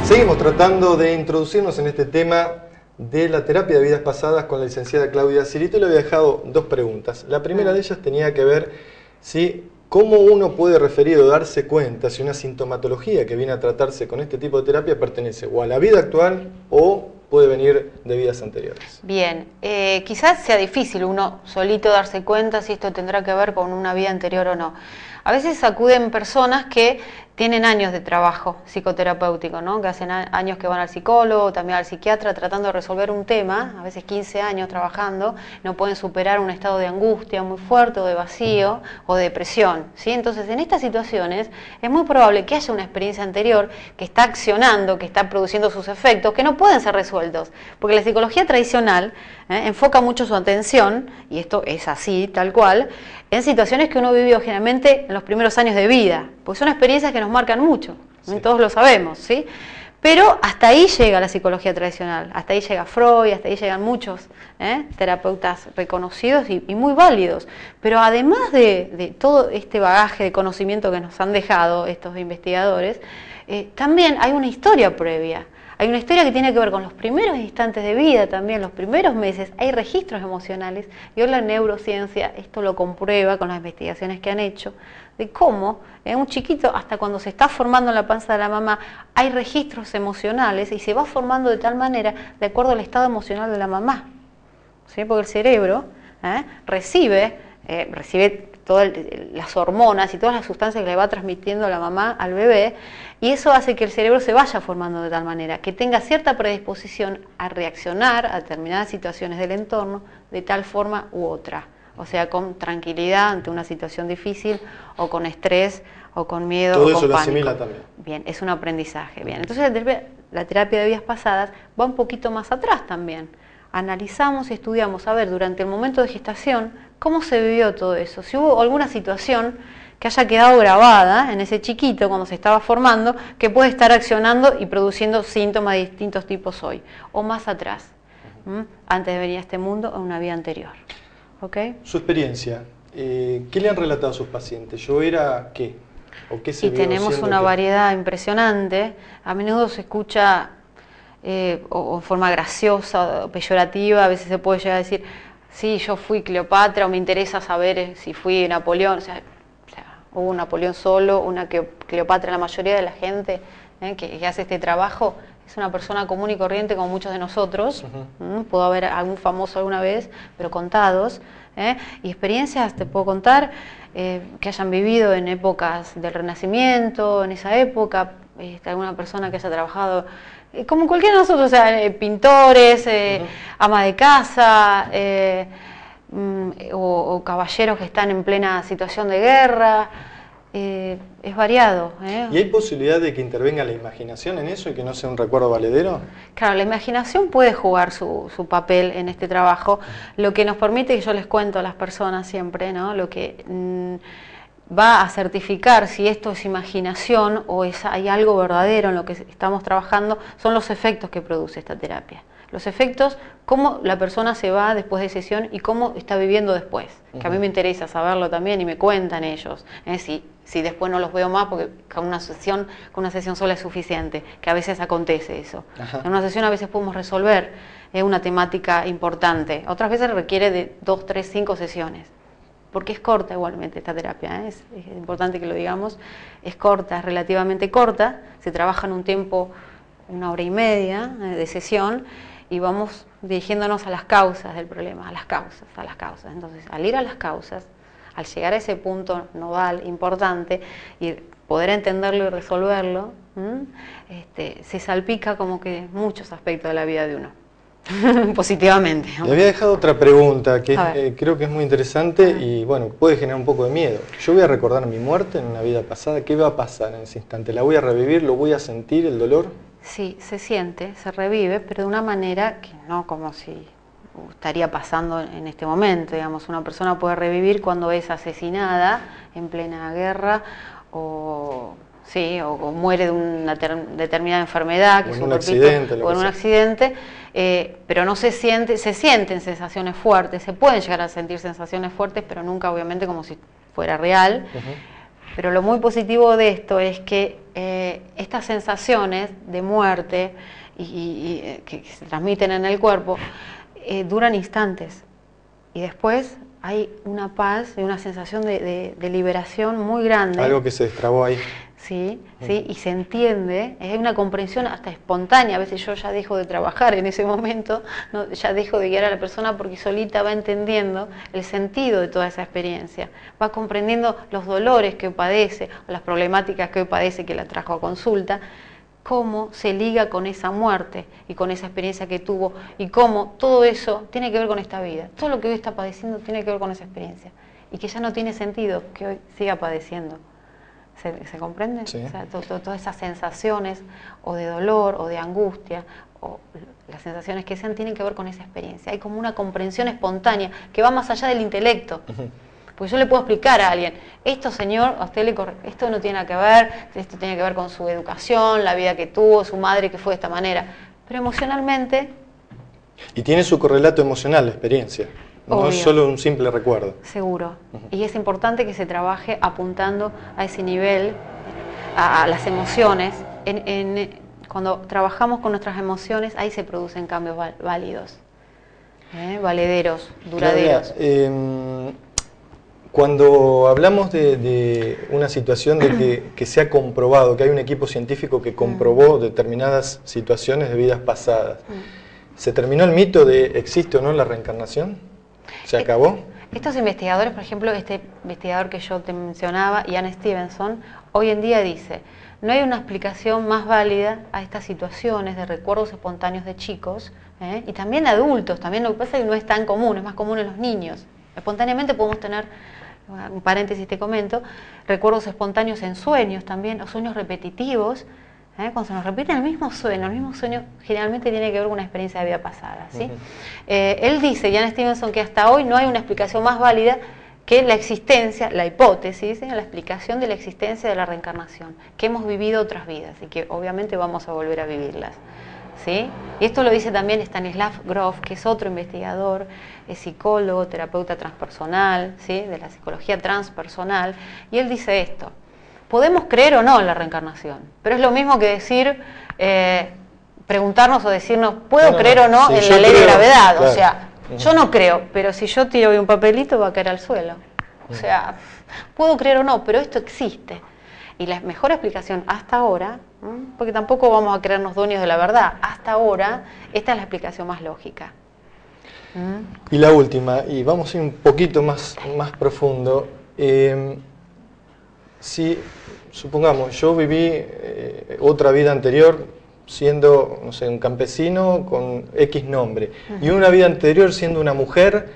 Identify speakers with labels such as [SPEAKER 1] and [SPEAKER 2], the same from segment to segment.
[SPEAKER 1] Seguimos tratando de introducirnos en este tema de la terapia de vidas pasadas con la licenciada Claudia Cirito. Le había dejado dos preguntas. La primera de ellas tenía que ver si cómo uno puede referir o darse cuenta si una sintomatología que viene a tratarse con este tipo de terapia pertenece o a la vida actual o puede venir de vidas anteriores.
[SPEAKER 2] Bien, quizás sea difícil uno solito darse cuenta si esto tendrá que ver con una vida anterior o no. A veces acuden personas que tienen años de trabajo psicoterapéutico, ¿no? Que hacen años que van al psicólogo, también al psiquiatra, tratando de resolver un tema, a veces 15 años trabajando, no pueden superar un estado de angustia muy fuerte o de vacío o de depresión, ¿sí? Entonces, en estas situaciones es muy probable que haya una experiencia anterior que está accionando, que está produciendo sus efectos, que no pueden ser resueltos, porque la psicología tradicional enfoca mucho su atención, y esto es así, tal cual, en situaciones que uno vivió generalmente en los primeros años de vida, porque son experiencias que nos marcan mucho, sí. Todos lo sabemos, ¿sí? Pero hasta ahí llega la psicología tradicional, hasta ahí llega Freud, hasta ahí llegan muchos terapeutas reconocidos y muy válidos. Pero además de todo este bagaje de conocimiento que nos han dejado estos investigadores, también hay una historia previa. Hay una historia que tiene que ver con los primeros instantes de vida también, los primeros meses, hay registros emocionales, y hoy la neurociencia esto lo comprueba con las investigaciones que han hecho, de cómo en un chiquito, hasta cuando se está formando en la panza de la mamá, hay registros emocionales y se va formando de tal manera de acuerdo al estado emocional de la mamá, ¿sí? Porque el cerebro recibe todas las hormonas y todas las sustancias que le va transmitiendo la mamá al bebé, y eso hace que el cerebro se vaya formando de tal manera que tenga cierta predisposición a reaccionar a determinadas situaciones del entorno de tal forma u otra, o sea, con tranquilidad ante una situación difícil, o con estrés, o con miedo,
[SPEAKER 1] todo
[SPEAKER 2] o
[SPEAKER 1] eso
[SPEAKER 2] con
[SPEAKER 1] lo
[SPEAKER 2] pánico.
[SPEAKER 1] asimila también.
[SPEAKER 2] Bien, es un aprendizaje. Bien, entonces la terapia de vidas pasadas va un poquito más atrás también. Analizamos y estudiamos, a ver, durante el momento de gestación, cómo se vivió todo eso, si hubo alguna situación que haya quedado grabada en ese chiquito cuando se estaba formando, que puede estar accionando y produciendo síntomas de distintos tipos hoy, o más atrás, antes de venir a este mundo o en una vida anterior. ¿Okay?
[SPEAKER 1] Su experiencia, ¿qué le han relatado a sus pacientes? ¿Yo era qué? ¿O qué se
[SPEAKER 2] Y
[SPEAKER 1] vio
[SPEAKER 2] tenemos una variedad impresionante, a menudo se escucha o en forma graciosa, o peyorativa, a veces se puede llegar a decir, sí, yo fui Cleopatra, o me interesa saber si fui Napoleón, o sea, hubo un Napoleón solo, una Cleopatra. La mayoría de la gente que hace este trabajo es una persona común y corriente como muchos de nosotros. Pudo haber algún famoso alguna vez, pero contados. Y experiencias te puedo contar que hayan vivido en épocas del Renacimiento, en esa época, alguna persona que haya trabajado como cualquiera de nosotros, o sea, pintores, ama de casa, o caballeros que están en plena situación de guerra. Es variado.
[SPEAKER 1] ¿Y hay posibilidad de que intervenga la imaginación en eso y que no sea un recuerdo valedero?
[SPEAKER 2] Claro, la imaginación puede jugar su papel en este trabajo, lo que nos permite, y yo les cuento a las personas siempre, ¿no? Lo que va a certificar si esto es imaginación o hay algo verdadero en lo que estamos trabajando, son los efectos que produce esta terapia. Los efectos, cómo la persona se va después de sesión y cómo está viviendo después, que a mí me interesa saberlo también y me cuentan ellos, si después no los veo más, porque con una sesión sola es suficiente, que a veces acontece eso. En una sesión a veces podemos resolver una temática importante, otras veces requiere de 2, 3, 5 sesiones. Porque es corta igualmente esta terapia, es importante que lo digamos, es corta, es relativamente corta, se trabaja en un tiempo, 1 hora y media de sesión, y vamos dirigiéndonos a las causas del problema, a las causas. Entonces, al ir a las causas, al llegar a ese punto nodal importante y poder entenderlo y resolverlo, se salpica como que muchos aspectos de la vida de uno. Positivamente.
[SPEAKER 1] Le había dejado otra pregunta que creo que es muy interesante y bueno, puede generar un poco de miedo. Yo voy a recordar mi muerte en una vida pasada, ¿qué va a pasar en ese instante? ¿La voy a revivir? ¿Lo voy a sentir, el dolor?
[SPEAKER 2] Sí, se siente, se revive, pero de una manera que no como si estaría pasando en este momento. Digamos, una persona puede revivir cuando es asesinada en plena guerra o muere de una determinada enfermedad, que
[SPEAKER 1] o en un accidente,
[SPEAKER 2] o en un accidente, pero no se sienten sensaciones fuertes, se pueden llegar a sentir sensaciones fuertes, pero nunca obviamente como si fuera real. Pero lo muy positivo de esto es que estas sensaciones de muerte que se transmiten en el cuerpo duran instantes y después hay una paz y una sensación de liberación muy grande.
[SPEAKER 1] Algo que se destrabó ahí.
[SPEAKER 2] Sí, sí, y se entiende, es una comprensión hasta espontánea. A veces yo ya dejo de trabajar en ese momento, ¿no? Ya dejo de guiar a la persona porque solita va entendiendo el sentido de toda esa experiencia, va comprendiendo los dolores que padece, o las problemáticas que hoy padece, que la trajo a consulta, cómo se liga con esa muerte y con esa experiencia que tuvo, y cómo todo eso tiene que ver con esta vida. Todo lo que hoy está padeciendo tiene que ver con esa experiencia, y que ya no tiene sentido que hoy siga padeciendo. ¿Se comprende?
[SPEAKER 1] Sí.
[SPEAKER 2] O sea, todas esas sensaciones o de dolor o de angustia o las sensaciones que sean tienen que ver con esa experiencia. Hay como una comprensión espontánea que va más allá del intelecto. Porque yo le puedo explicar a alguien, esto señor, a usted esto no tiene nada que ver, esto tiene que ver con su educación, la vida que tuvo, su madre que fue de esta manera. Pero emocionalmente...
[SPEAKER 1] Y tiene su correlato emocional la experiencia. No
[SPEAKER 2] Obvio.
[SPEAKER 1] es solo un simple recuerdo.
[SPEAKER 2] Seguro. Y es importante que se trabaje apuntando a ese nivel, a las emociones. Cuando trabajamos con nuestras emociones, ahí se producen cambios válidos, valederos, duraderos.
[SPEAKER 1] Claudia, cuando hablamos de una situación de que se ha comprobado, que hay un equipo científico que comprobó determinadas situaciones de vidas pasadas, ¿se terminó el mito de existe o no la reencarnación? ¿Se acabó?
[SPEAKER 2] Estos investigadores, por ejemplo, este investigador que yo te mencionaba, Ian Stevenson, hoy en día dice, no hay una explicación más válida a estas situaciones de recuerdos espontáneos de chicos, y también de adultos. También lo que pasa es que no es tan común, es más común en los niños. Espontáneamente podemos tener, un paréntesis te comento, recuerdos espontáneos en sueños también, o sueños repetitivos. Cuando se nos repite el mismo sueño generalmente tiene que ver con una experiencia de vida pasada, ¿sí? Él dice, Ian Stevenson, que hasta hoy no hay una explicación más válida que la existencia, la hipótesis, la explicación de la existencia de la reencarnación, que hemos vivido otras vidas y que obviamente vamos a volver a vivirlas, ¿sí? Y esto lo dice también Stanislav Grof, que es otro investigador, es psicólogo, terapeuta transpersonal, ¿sí? De la psicología transpersonal, y él dice esto: podemos creer o no en la reencarnación, pero es lo mismo que decir, preguntarnos o decirnos, ¿puedo creer o no en la ley de gravedad? Claro. O sea, yo no creo, pero si yo tiro hoy un papelito va a caer al suelo. O sea, puedo creer o no, pero esto existe. Y la mejor explicación hasta ahora, porque tampoco vamos a creernos dueños de la verdad, hasta ahora, esta es la explicación más lógica.
[SPEAKER 1] Y la última, y vamos a ir un poquito más profundo. Si, supongamos, yo viví otra vida anterior siendo, no sé, un campesino con X nombre, y una vida anterior siendo una mujer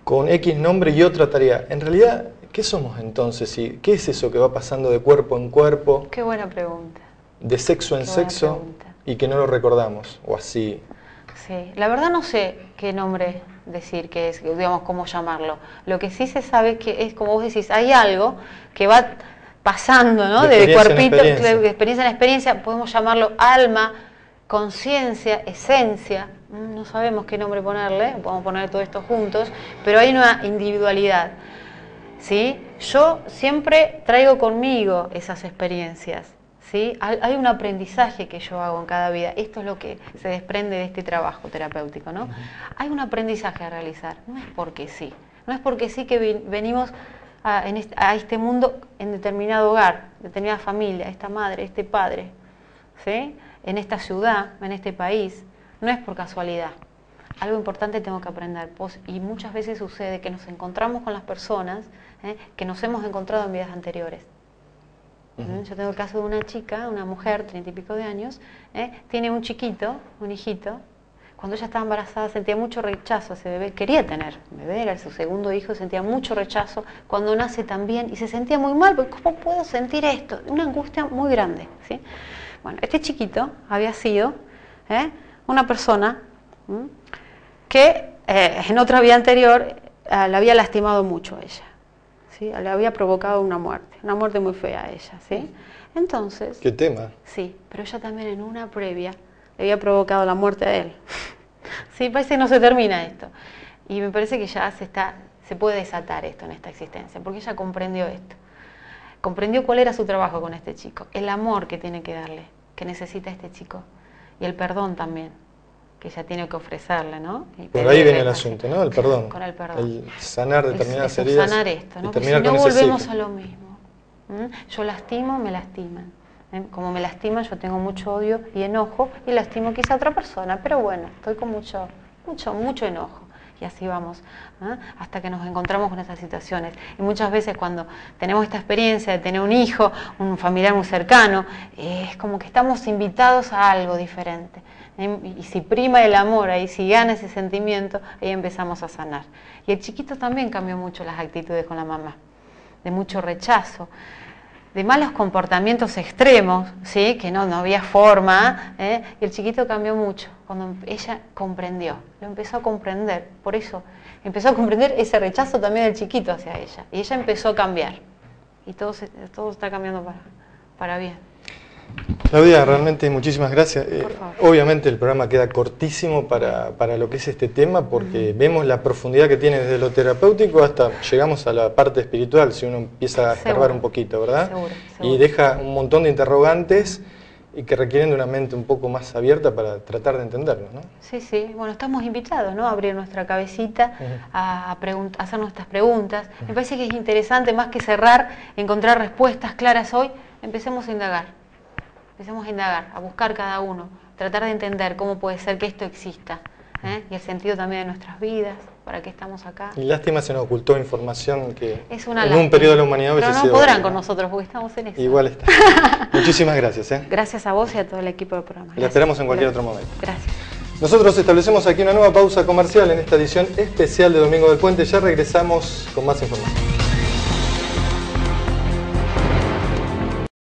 [SPEAKER 1] con X nombre y otra tarea. En realidad, ¿qué somos entonces? ¿Qué es eso que va pasando de cuerpo en cuerpo?
[SPEAKER 2] Qué buena pregunta.
[SPEAKER 1] De sexo en sexo y que no lo recordamos, o así.
[SPEAKER 2] Sí, la verdad no sé qué nombre decir, qué es, digamos, cómo llamarlo. Lo que sí se sabe que es, como vos decís, hay algo que va pasando, ¿no? De cuerpito, de experiencia en experiencia, podemos llamarlo alma, conciencia, esencia, no sabemos qué nombre ponerle, podemos poner todo esto juntos, pero hay una individualidad, ¿sí? Yo siempre traigo conmigo esas experiencias, ¿sí? Hay un aprendizaje que yo hago en cada vida, esto es lo que se desprende de este trabajo terapéutico, ¿no? Hay un aprendizaje a realizar, no es porque sí, no es porque sí que venimos a este mundo en determinado hogar, determinada familia, esta madre, este padre, ¿sí? En esta ciudad, en este país, no es por casualidad. Algo importante tengo que aprender, y muchas veces sucede que nos encontramos con las personas que nos hemos encontrado en vidas anteriores. Yo tengo el caso de una chica, una mujer, 30 y pico de años, tiene un chiquito, un hijito. Cuando ella estaba embarazada sentía mucho rechazo a ese bebé, quería tener un bebé, era su segundo hijo, sentía mucho rechazo. Cuando nace también, y se sentía muy mal, porque ¿cómo puedo sentir esto? Una angustia muy grande, ¿sí? Bueno, este chiquito había sido una persona que en otra vida anterior le había lastimado mucho a ella, ¿sí? Le había provocado una muerte muy fea a ella, ¿sí? Entonces...
[SPEAKER 1] ¿Qué tema?
[SPEAKER 2] Sí, pero ella también en una previa le había provocado la muerte a él. Sí, parece que no se termina esto. Y me parece que ya se puede desatar esto en esta existencia, porque ella comprendió esto. comprendió cuál era su trabajo con este chico, el amor que tiene que darle, que necesita este chico, y el perdón también, que ella tiene que ofrecerle, ¿no?
[SPEAKER 1] Por ahí viene el asunto, ¿no? El perdón.
[SPEAKER 2] Con el perdón.
[SPEAKER 1] El sanar determinadas heridas.
[SPEAKER 2] Sanar esto, ¿no?
[SPEAKER 1] Y
[SPEAKER 2] Porque
[SPEAKER 1] terminar
[SPEAKER 2] si no
[SPEAKER 1] con ese
[SPEAKER 2] volvemos
[SPEAKER 1] ciclo.
[SPEAKER 2] a lo mismo. Yo lastimo, me lastiman. Como me lastiman, yo tengo mucho odio y enojo y lastimo quizá a otra persona, pero bueno, estoy con mucho enojo. Y así vamos, hasta que nos encontramos con estas situaciones. Y muchas veces cuando tenemos esta experiencia de tener un hijo, un familiar muy cercano, es como que estamos invitados a algo diferente. Y si prima el amor, ahí si gana ese sentimiento, ahí empezamos a sanar. Y el chiquito también cambió mucho las actitudes con la mamá, de mucho rechazo, de malos comportamientos extremos, ¿sí? Que no había forma, y el chiquito cambió mucho cuando ella comprendió, lo empezó a comprender, por eso empezó a comprender ese rechazo también del chiquito hacia ella, y ella empezó a cambiar, y todo está cambiando para bien.
[SPEAKER 1] Claudia, realmente muchísimas gracias.
[SPEAKER 2] Por favor.
[SPEAKER 1] Obviamente el programa queda cortísimo para lo que es este tema, porque vemos la profundidad que tiene desde lo terapéutico hasta llegamos a la parte espiritual, si uno empieza a escarbar un poquito, ¿verdad?
[SPEAKER 2] Seguro.
[SPEAKER 1] Y deja un montón de interrogantes y que requieren de una mente un poco más abierta para tratar de entenderlo, ¿no?
[SPEAKER 2] Sí, bueno, estamos invitados, ¿no? A abrir nuestra cabecita, a hacer nuestras preguntas. Me parece que es interesante, más que cerrar, encontrar respuestas claras hoy, empecemos a indagar. Empecemos a indagar, a buscar cada uno, tratar de entender cómo puede ser que esto exista, y el sentido también de nuestras vidas, para qué estamos acá.
[SPEAKER 1] Y lástima se nos ocultó información que
[SPEAKER 2] Es una
[SPEAKER 1] en
[SPEAKER 2] lástima.
[SPEAKER 1] un periodo de la humanidad
[SPEAKER 2] Pero
[SPEAKER 1] hubiese
[SPEAKER 2] no
[SPEAKER 1] sido
[SPEAKER 2] podrán
[SPEAKER 1] válida.
[SPEAKER 2] con nosotros porque estamos en eso.
[SPEAKER 1] Igual está. Muchísimas gracias.
[SPEAKER 2] Gracias a vos y a todo el equipo del programa.
[SPEAKER 1] La esperamos en cualquier otro momento.
[SPEAKER 2] Gracias.
[SPEAKER 1] Nosotros establecemos aquí una nueva pausa comercial en esta edición especial de Domingo del Puente. Ya regresamos con más información.